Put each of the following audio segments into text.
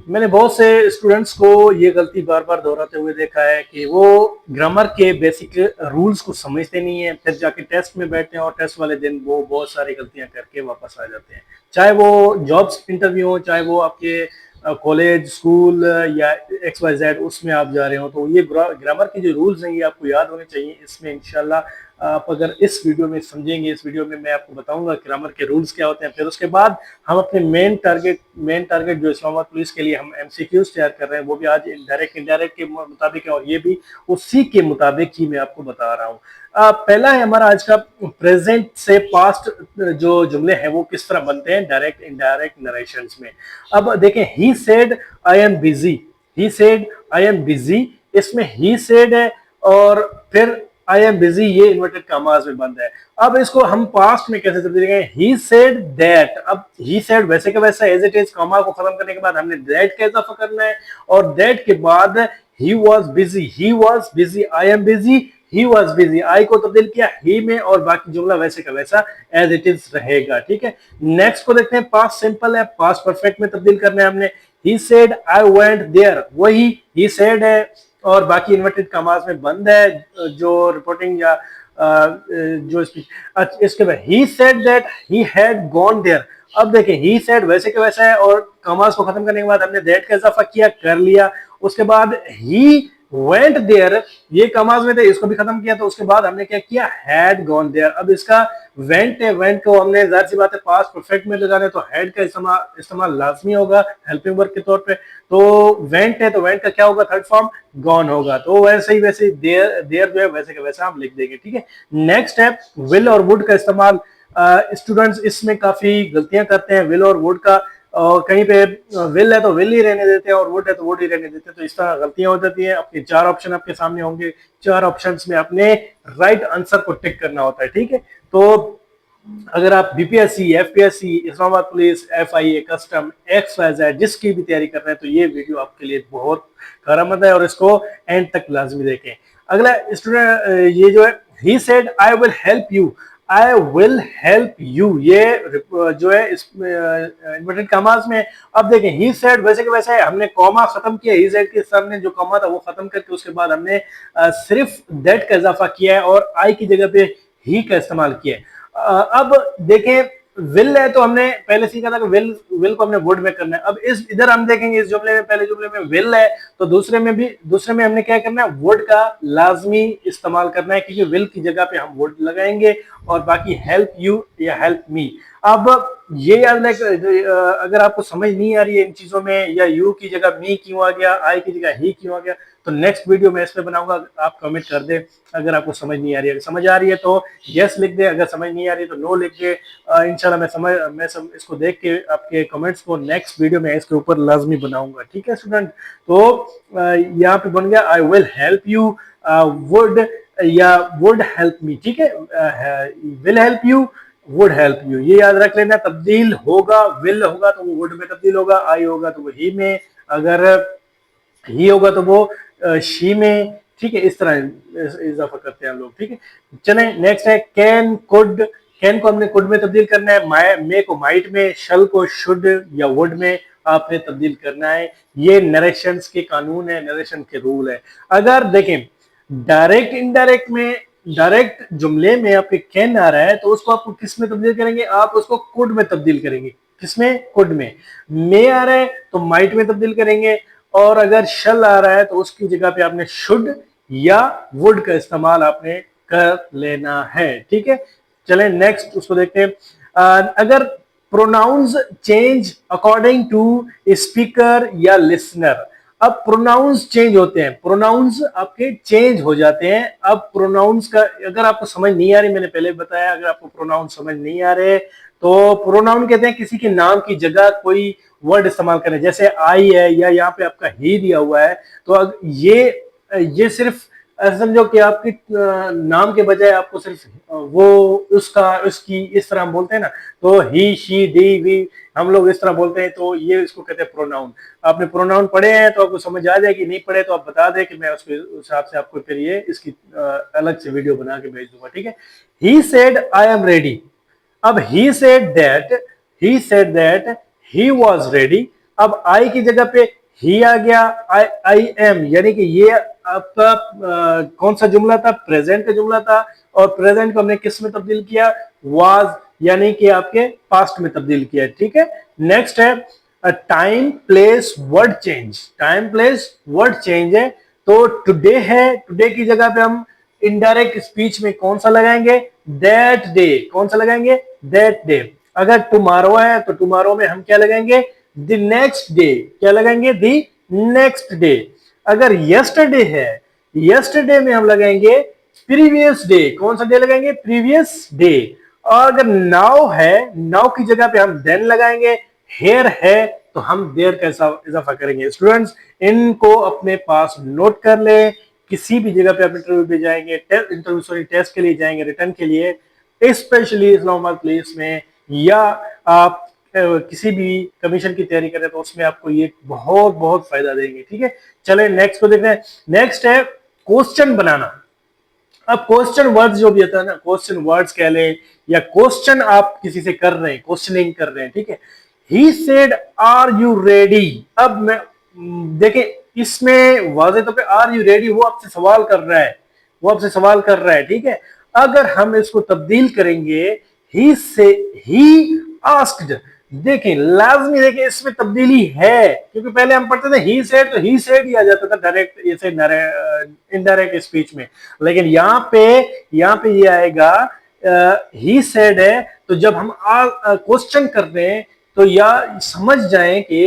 मैंने बहुत से स्टूडेंट्स को ये गलती बार बार दोहराते हुए देखा है कि वो ग्रामर के बेसिक रूल्स को समझते नहीं है, फिर जाके टेस्ट में बैठते हैं और टेस्ट वाले दिन वो बहुत सारी गलतियां करके वापस आ जाते हैं। चाहे वो जॉब्स इंटरव्यू हो, चाहे वो आपके कॉलेज स्कूल या एक्स वाई जेड उसमें आप जा रहे हो, तो ये ग्रामर के जो रूल्स हैं ये आपको याद होने चाहिए। इसमें इंशाल्लाह आप अगर इस वीडियो में समझेंगे, इस वीडियो में मैं आपको बताऊंगा ग्रामर के रूल्स क्या होते हैं। फिर उसके बाद हम अपने मेन टारगेट जो इस्लामाबाद पुलिस के लिए हम एमसीक्यूज तैयार कर रहे हैं, वो भी आज डायरेक्ट इनडायरेक्ट के मुताबिक है और ये भी उसी के मुताबिक ही मैं आपको बता रहा हूँ। पहला है हमारा आज का, प्रेजेंट से पास्ट जो जुमले हैं वो किस तरह बनते हैं डायरेक्ट इनडायरेक्ट नरेशंस में। अब देखें, he said I am busy, he said I am busy, इसमें ही सेड है और फिर आई एम बिजी ये इन्वर्टेड कामाज में बंद है। अब इसको हम पास्ट में कैसे तब्दील करेंगे, ही सेड दैट। अब ही सेड वैसे का वैसा एज इट इज, कामा को खत्म करने के बाद हमने दैट का इजाफा करना है और दैट के बाद he was busy, he was busy, I am busy, he was busy, I को तब्दील किया ही में और बाकी जुमला वैसे का वैसा एज इट इज रहेगा। ठीक है, नेक्स्ट को देखते हैं, पास्ट सिंपल है, पास्ट परफेक्ट में तब्दील करना है हमने। He said I went there, वही ही सेड है और बाकी इन्वर्टेड कमास में बंद है जो रिपोर्टिंग या जो इसके बाद he said that he had gone there. अब देखें, ही सेड वैसे के वैसा है और कमास को खत्म करने के बाद हमने दैट का इजाफा किया, कर लिया। उसके बाद ही वेंट देयर, ये कमाज में थे, इसको भी खत्म किया, तो उसके बाद हमने क्या किया, हैड गॉन देयर। अब इसका वेंट है, वेंट को हमने जाहिर सी बात है पास्ट परफेक्ट में लगाना है, तो हैड का इस्तेमाल लाजमी होगा हेल्पिंग वर्ब के तौर पे। तो वेंट है तो वेंट का क्या होगा, थर्ड फॉर्म गॉन होगा। तो वैसे ही देयर देयर जो है वैसे का वैसा हम लिख देंगे। ठीक है, नेक्स्ट है विल और वुड का इस्तेमाल। स्टूडेंट्स इसमें काफी गलतियां करते हैं विल और वुड का, और कहीं पे विल है तो विल ही रहने देते हैं और वुड है तो वुड ही रहने देते हैं, तो इस तरह गलतियां हो जाती हैं। आपके चार ऑप्शन आपके सामने होंगे, चार ऑप्शंस में अपने राइट आंसर को टिक करना होता है। ठीक है, तो अगर आप BPSC, FPSC, Islamabad police, FIA, custom, X Y Z जिसकी भी तैयारी कर रहे हैं, तो ये वीडियो आपके लिए बहुत कारआमद है और इसको एंड तक लाजमी देखें। अगला स्टूडेंट, ये जो है, he said I will help you, I will help you, ये जो है इन्वर्टेड कॉमास में। अब देखें, ही सेड वैसे के वैसा है, हमने कॉमा खत्म किया, ही सेड के सामने जो कॉमा था वो खत्म करके उसके बाद हमने सिर्फ दैट का इजाफा किया है और आई की जगह पे ही का इस्तेमाल किया है। अब देखें, विल है तो हमने पहले सीखा था कि विल को हमने वुड में करना है। अब इस इधर हम देखेंगे, इस जुमले में, पहले जुमले में विल है तो दूसरे में हमने क्या करना है, वुड का लाजमी इस्तेमाल करना है, क्योंकि विल की जगह पे हम वुड लगाएंगे और बाकी हेल्प यू या हेल्प मी। अब ये याद रखें, अगर आपको समझ नहीं आ रही है इन चीजों में, या यू की जगह मी क्यों आ गया, आई की जगह ही क्यों आ गया, तो नेक्स्ट वीडियो में इस पे बनाऊंगा, आप कमेंट कर दे अगर आपको समझ नहीं आ रही है। अगर समझ आ रही है तो यस लिख दे, अगर समझ नहीं आ रही है तो नो लिख दे। इंशाल्लाह मैं इसको देख के आपके कमेंट्स को नेक्स्ट वीडियो में इसके ऊपर लाजमी बनाऊंगा। ठीक है स्टूडेंट, तो यहाँ पे बन गया I will help you, would या वुड हेल्प मी। ठीक है, will help you, would help you, ये याद रख लेना। तब्दील होगा, विल होगा तो वो वुड में तब्दील होगा, आई होगा तो वो ही में, अगर ही होगा तो वो शी में। ठीक है, इस तरह इजाफा करते हैं हम लोग। ठीक है, चले नेक्स्ट है कैन कुड। कैन को हमने कुड में तब्दील करना है, मे को माइट में, शल को शुड या वुड में आपने तब्दील करना है। ये नरेशंस के कानून है, नरेशन के रूल है। अगर देखें डायरेक्ट इनडायरेक्ट में, डायरेक्ट जुमले में आपके कैन आ रहा है तो उसको आपको किस में तब्दील करेंगे, आप उसको कुड में तब्दील करेंगे। किसमें, कुड में। मे आ रहा है तो माइट में तब्दील करेंगे और अगर शल आ रहा है तो उसकी जगह पे आपने शुड या वुड का इस्तेमाल आपने कर लेना है। ठीक है, चलें नेक्स्ट उसको देखते हैं। अगर pronouns change according to speaker या लिसनर। अब प्रोनाउंस चेंज होते हैं, प्रोनाउंस आपके चेंज हो जाते हैं। अब प्रोनाउंस का अगर आपको समझ नहीं आ रही, मैंने पहले बताया, अगर आपको प्रोनाउन समझ नहीं आ रहे तो प्रोनाउन कहते हैं किसी के नाम की जगह कोई वर्ड इस्तेमाल करें, जैसे आई है या यहाँ पे आपका ही दिया हुआ है, तो ये सिर्फ समझो कि आपकी नाम के बजाय आपको सिर्फ वो, उसका, उसकी, इस तरह हम बोलते हैं ना, तो ही शी दी वी हम लोग इस तरह बोलते हैं, तो ये इसको कहते हैं प्रोनाउन। आपने प्रोनाउन पढ़े हैं तो आपको समझ आ जाएगी, नहीं पढ़े तो आप बता दें कि मैं उसके हिसाब से आपको फिर ये इसकी अलग से वीडियो बना के भेज दूंगा। ठीक है, he said I am ready. अब he said that he was ready। अब आई की जगह पे ही आ गया, आई एम, यानी कि ये आपका कौन सा जुमला था, प्रेजेंट का जुमला था, और प्रेजेंट को हमने किस में तब्दील किया, वाज, यानी कि आपके पास्ट में तब्दील किया। ठीक है, नेक्स्ट है time place word change. Time place word change है, तो टुडे है, टुडे की जगह पे हम इनडायरेक्ट स्पीच में कौन सा लगाएंगे, दैट डे। कौन सा लगाएंगे, दैट डे। अगर टुमारो है तो टुमारो में हम क्या लगाएंगे, द नेक्स्ट डे। क्या लगाएंगे, द नेक्स्ट डे। अगर यस्टरडे है, यस्टरडे में हम लगाएंगे प्रीवियस डे। कौन सा डे लगाएंगे, प्रीवियस डे। और अगर नाउ है, नाउ की जगह पे हम देन लगाएंगे। हेयर है तो हम देयर का इजाफा करेंगे। स्टूडेंट्स, इनको अपने पास नोट कर ले। किसी भी जगह पे आप इंटरव्यू पे जाएंगे, टेस्ट के लिए जाएंगे, रिटर्न के लिए, स्पेशली इस्लामाबाद पुलिस में, या आप किसी भी कमीशन की तैयारी कर रहे हैं, तो उसमें आपको ये बहुत बहुत फायदा देंगे। ठीक है, चले नेक्स्ट को देख रहे हैं। नेक्स्ट है क्वेश्चन बनाना। अब क्वेश्चन वर्ड्स जो भी होता है ना, क्वेश्चन वर्ड्स कह लें, या क्वेश्चन आप किसी से कर रहे हैं, क्वेश्चनिंग कर रहे हैं। ठीक है, he said are you ready. अब मैं देखें, इसमें वाज़ेह तौर पे आर यू रेडी, वो आपसे सवाल कर रहा है, वो आपसे सवाल कर रहा है। ठीक है, अगर हम इसको तब्दील करेंगे, ही से ही आस्क्ड, देखें लाजमी, देखें इसमें तब्दीली है, क्योंकि पहले हम पढ़ते थे ही सेड, तो ही सेड ही आ जाता था डायरेक्ट, ऐसे इनडायरेक्ट स्पीच में। लेकिन यहाँ पे ये आएगा ही सेड है, तो जब हम क्वेश्चन कर रहे हैं, तो या समझ जाएं कि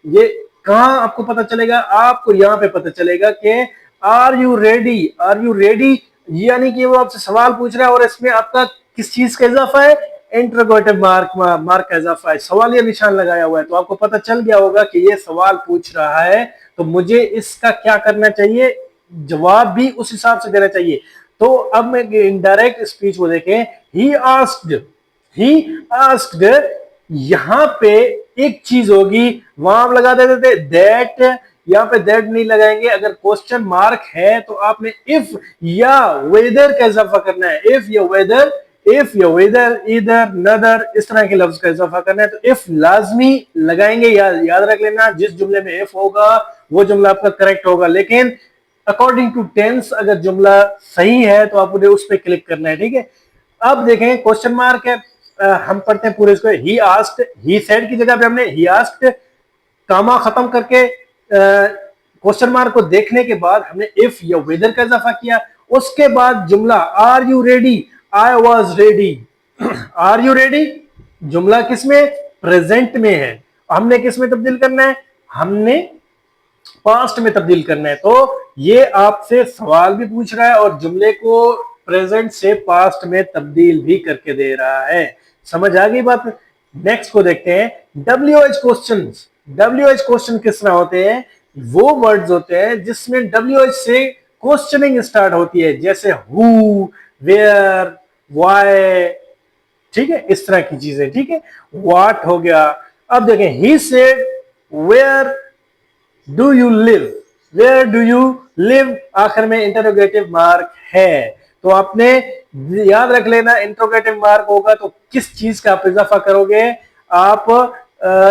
ये कहां आपको पता चलेगा, आपको यहाँ पे पता चलेगा कि are you ready, are you ready, यानी कि वो आपसे सवाल पूछ रहा है, और इसमें आपका किस चीज का इजाफा है, इंटरोगेटिव मार्क का इजाफा है, सवाल ये निशान लगाया हुआ है। तो आपको पता चल गया होगा कि ये सवाल पूछ रहा है, तो मुझे इसका क्या करना चाहिए, जवाब भी उस हिसाब से देना चाहिए। तो अब मैं इनडायरेक्ट स्पीच को देखें, ही आस्क्ड, ही आस्क्ड, यहां पे एक चीज होगी, वहां आप लगा देते थे दैट, यहाँ पे दैट नहीं लगाएंगे। अगर क्वेश्चन मार्क है तो आपने इफ या वेदर का इजाफा करना है, इफ या वेदर, इफ या वेदर, इधर, नदर, इस तरह के लफ्ज का इजाफा करना है, तो इफ लाजमी लगाएंगे। याद रख लेना, जिस जुमले में इफ होगा वो जुमला आपका करेक्ट होगा, लेकिन अकॉर्डिंग टू टेंस अगर जुमला सही है तो आपको उस पर क्लिक करना है। ठीक है, अब देखें क्वेश्चन मार्क है, हम पढ़ते हैं पूरे इसको। ही आस्क्ड, ही सेड की जगह पे हमने ही आस्क्ड कामा खत्म करके क्वेश्चन मार्क को देखने के बाद हमने इफ या वेदर का इजाफा किया। उसके बाद जुमला are you ready, I was ready. Are you ready जुमला किसमें, प्रेजेंट में है, हमने किस में तब्दील करना है, हमने पास्ट में तब्दील करना है। तो ये आपसे सवाल भी पूछ रहा है और जुमले को प्रेजेंट से पास्ट में तब्दील भी करके दे रहा है। समझ आ गई बात। नेक्स्ट को देखते हैं, WH क्वेश्चन। WH क्वेश्चन किस तरह होते हैं, वो वर्ड्स होते हैं जिसमें WH से क्वेश्चनिंग स्टार्ट होती है, जैसे हु, वेयर, व्हाई। ठीक है, इस तरह की चीजें। ठीक है, व्हाट हो गया। अब देखें, he said where do you live, where do you live, आखिर में इंटरोगेटिव मार्क है। तो आपने याद रख लेना, इंटरोगेटिव मार्क होगा तो किस चीज का आप इजाफा करोगे, आप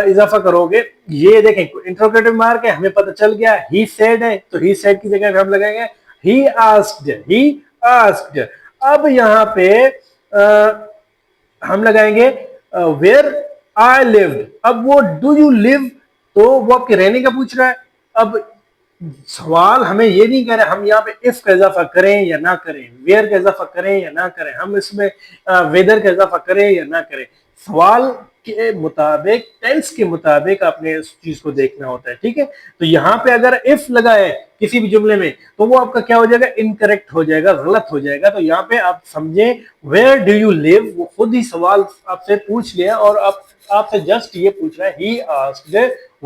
इजाफा करोगे। ये देखें इंटरोगेटिव मार्क है, हमें पता चल गया ही सेड है, तो ही सेड की जगह हम लगाएंगे ही आस्क्ड, ही आस्क्ड। अब यहाँ पे हम लगाएंगे वेयर आई लिव्ड। अब वो डू यू लिव, तो वो आपके रहने का पूछ रहा है। अब सवाल हमें ये नहीं कह रहे हम यहाँ पे इफ का इजाफा करें या ना करें, वेयर का इजाफा करें या ना करें, हम इसमें वेदर का इजाफा करें या ना करें। सवाल के मुताबिक, टेंस के मुताबिक आपने इस चीज को देखना होता है। ठीक है, तो यहाँ पे अगर इफ लगा है किसी भी जुमले में, तो वो आपका क्या हो जाएगा, इनकरेक्ट हो जाएगा, गलत हो जाएगा। तो यहाँ पे आप समझे वेयर डू यू लिव, वो खुद ही सवाल आपसे पूछ लिया और आपसे जस्ट ये पूछ रहा है he asked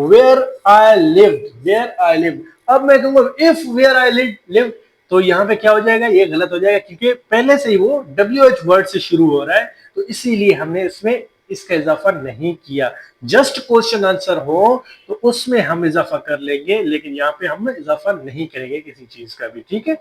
where I lived, where I lived. अब मैं कहूंगा इफ वेयर आई लिव, तो यहाँ पे क्या हो जाएगा, ये गलत हो जाएगा, क्योंकि पहले से ही वो WH वर्ड से शुरू हो रहा है, तो इसीलिए हमने इसमें इसका इजाफा नहीं किया। जस्ट क्वेश्चन आंसर हो तो उसमें हम इजाफा कर लेंगे, लेकिन यहाँ पे हम इजाफा नहीं करेंगे किसी चीज का भी। ठीक है,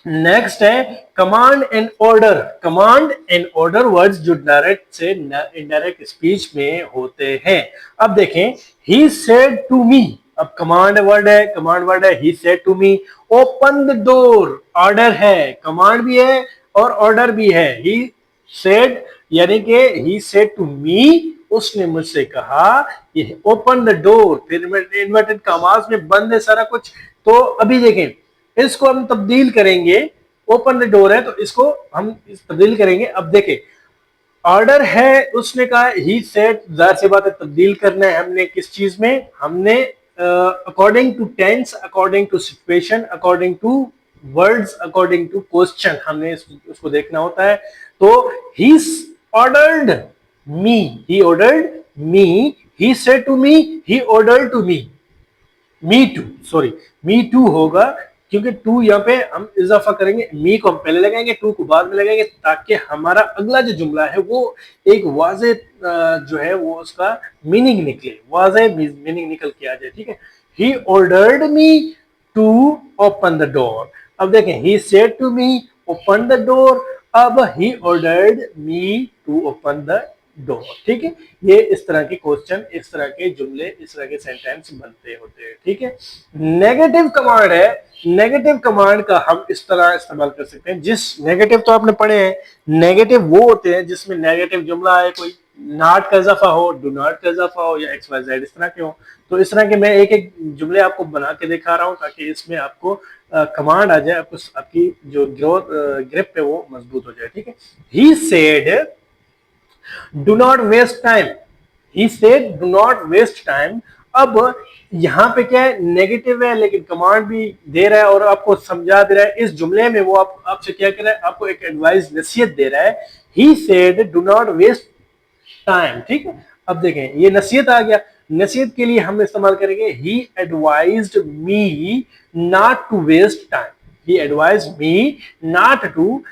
नेक्स्ट है command and order. Command and order words जो डायरेक्ट से इनडायरेक्ट स्पीच में होते हैं। अब देखें, ही सेड टू मी, अब कमांड वर्ड है, कमांड वर्ड है he said to me. Open the door, order है, कमांड भी है और ऑर्डर भी है। ही सेड यानी कि ही सेड टू मी, उसने मुझसे कहा ये ओपन द डोर, फिर इन्वर्टेड कॉमास में बंद है सारा कुछ। तो अभी देखें, इसको हम तब्दील करेंगे, ओपन द डोर है तो इसको हम तब्दील करेंगे। अब देखें, ऑर्डर है, उसने कहा ही सेड, जाहिर सी बात है तब्दील करना है हमने किस चीज में, हमने according to tense, according to situation, according to words, according to question, हमने उसको देखना होता है। तो he ordered me, he ordered me, he said to me, he ordered to me to, sorry me to होगा, क्योंकि टू यहाँ पे हम इजाफा करेंगे, मी को हम पहले लगाएंगे, टू को बाद में लगाएंगे, ताकि हमारा अगला जो जुमला है वो एक वाजे जो है वो उसका मीनिंग निकले, वाजे मीनिंग निकल के आ जाए। ठीक है, he ordered me to open the door. अब देखें, he said to me open the door, अब he ordered me to open the door. ठीक है, ये इस तरह के क्वेश्चन, इस तरह के जुमले, इस तरह के सेंटेंस बनते होते हैं। ठीक है, नेगेटिव कमांड है, नेगेटिव कमांड का हम इस तरह इस्तेमाल कर सकते हैं। जिस नेगेटिव तो आपने पढ़े हैं, नेगेटिव वो होते हैं जिसमें नेगेटिव जुमला है, कोई नॉट का इजाफा हो, डू नॉट का इजाफा हो, या एक्स वाई जेड इस तरह के हो। तो इस तरह के मैं एक एक जुमले आपको बना के दिखा रहा हूं ताकि इसमें आपको कमांड आ जाए, आपको आपकी जो ग्रोथ ग्रिप है वो मजबूत हो जाए। ठीक है, he said do not waste time, he said do not waste time. अब यहां पे क्या है, नेगेटिव है लेकिन कमांड भी दे रहा है और आपको समझा दे रहा है। इस जुमले में वो आपसे क्या कर रहा है, आपको एक एडवाइस, नसीहत दे रहा है। He said do not waste time. ठीक है, अब देखें ये नसीहत आ गया, नसीहत के लिए हम इस्तेमाल करेंगे he advised me not to waste time, he advised me not to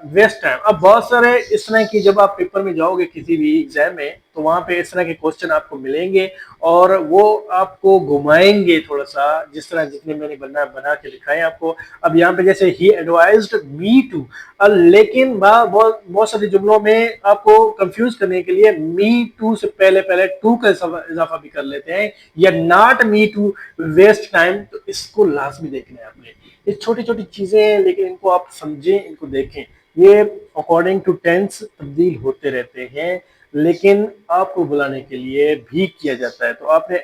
waste time. अब बहुत सारे इस तरह की, जब आप पेपर में जाओगे किसी भी एग्जाम में, तो वहां पे इस तरह के क्वेश्चन आपको मिलेंगे और वो आपको घुमाएंगे थोड़ा सा, जिस तरह जितने मैंने बना के दिखाए आपको। अब यहाँ पे जैसे ही एडवाइज्ड मी टू, लेकिन बहुत सारे जुमलों में आपको कंफ्यूज करने के लिए मी टू से पहले पहले टू का इजाफा भी कर लेते हैं, या not me to waste time. तो इसको लाजमी देखना है आपने, ये छोटी छोटी चीजें हैं लेकिन इनको आप समझें, इनको देखें। ये अकॉर्डिंग टू टेंस तब्दील होते रहते हैं, लेकिन आपको बुलाने के लिए भी किया जाता है। तो आपने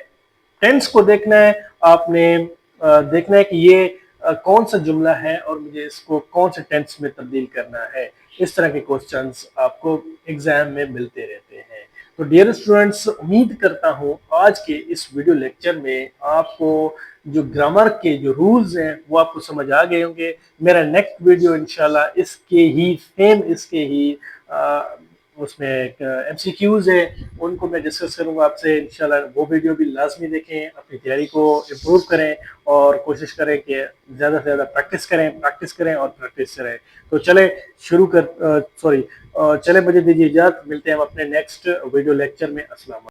टेंस को देखना है, आपने देखना है कि ये कौन सा जुमला है और मुझे इसको कौन से टेंस में तब्दील करना है। इस तरह के क्वेश्चंस आपको एग्जाम में मिलते रहते हैं। तो डियर स्टूडेंट्स, उम्मीद करता हूं आज के इस वीडियो लेक्चर में आपको जो ग्रामर के जो रूल्स हैं वो आपको समझ आ गए होंगे। मेरा नेक्स्ट वीडियो इंशाल्लाह इसके ही सेम, इसके ही उसमें एमसीक्यूज है, उनको मैं डिस्कस करूंगा आपसे इंशाल्लाह। वो वीडियो भी लाजमी देखें, अपनी तैयारी को इम्प्रूव करें और कोशिश करें कि ज़्यादा से ज़्यादा प्रैक्टिस करें और प्रैक्टिस करें। तो चले शुरू कर, चले मुझे दीजिए इजाज़त, मिलते हैं हम अपने नेक्स्ट वीडियो लेक्चर में। अस्सलाम वालेकुम।